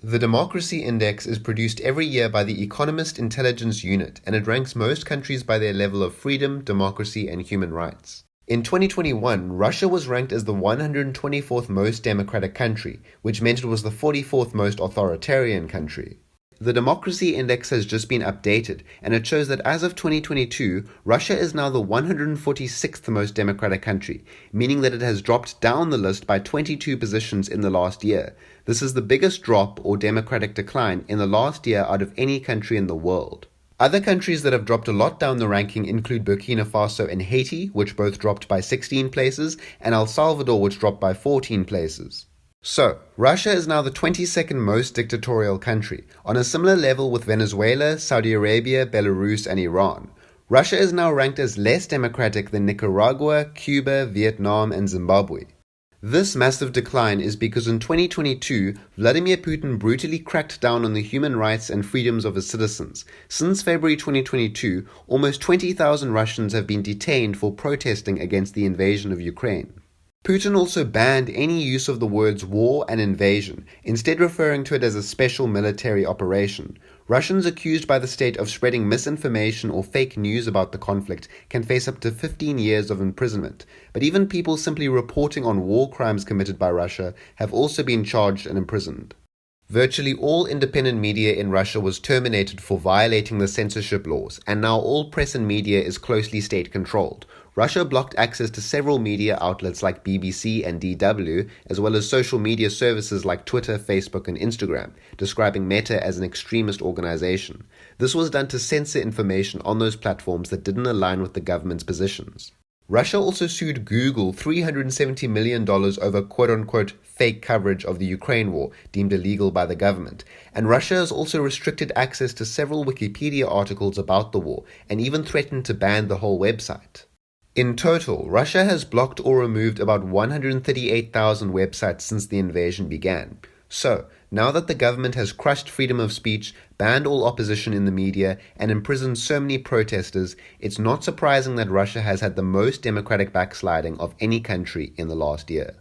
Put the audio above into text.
The Democracy Index is produced every year by the Economist Intelligence Unit, and it ranks most countries by their level of freedom, democracy, and human rights. In 2021, Russia was ranked as the 124th most democratic country, which meant it was the 44th most authoritarian country. The Democracy Index has just been updated, and it shows that as of 2022, Russia is now the 146th most democratic country, meaning that it has dropped down the list by 22 positions in the last year. This is the biggest drop or democratic decline in the last year out of any country in the world. Other countries that have dropped a lot down the ranking include Burkina Faso and Haiti, which both dropped by 16 places, and El Salvador, which dropped by 14 places. So, Russia is now the 22nd most dictatorial country, on a similar level with Venezuela, Saudi Arabia, Belarus, and Iran. Russia is now ranked as less democratic than Nicaragua, Cuba, Vietnam, and Zimbabwe. This massive decline is because in 2022, Vladimir Putin brutally cracked down on the human rights and freedoms of his citizens. Since February 2022, almost 20,000 Russians have been detained for protesting against the invasion of Ukraine. Putin also banned any use of the words war and invasion, instead referring to it as a special military operation. Russians accused by the state of spreading misinformation or fake news about the conflict can face up to 15 years of imprisonment, but even people simply reporting on war crimes committed by Russia have also been charged and imprisoned. Virtually all independent media in Russia was terminated for violating the censorship laws, and now all press and media is closely state-controlled. Russia blocked access to several media outlets like BBC and DW, as well as social media services like Twitter, Facebook, and Instagram, describing Meta as an extremist organization. This was done to censor information on those platforms that didn't align with the government's positions. Russia also sued Google $370 million over quote-unquote fake coverage of the Ukraine war, deemed illegal by the government. And Russia has also restricted access to several Wikipedia articles about the war, and even threatened to ban the whole website. In total, Russia has blocked or removed about 138,000 websites since the invasion began. So, now that the government has crushed freedom of speech, banned all opposition in the media, and imprisoned so many protesters, it's not surprising that Russia has had the most democratic backsliding of any country in the last year.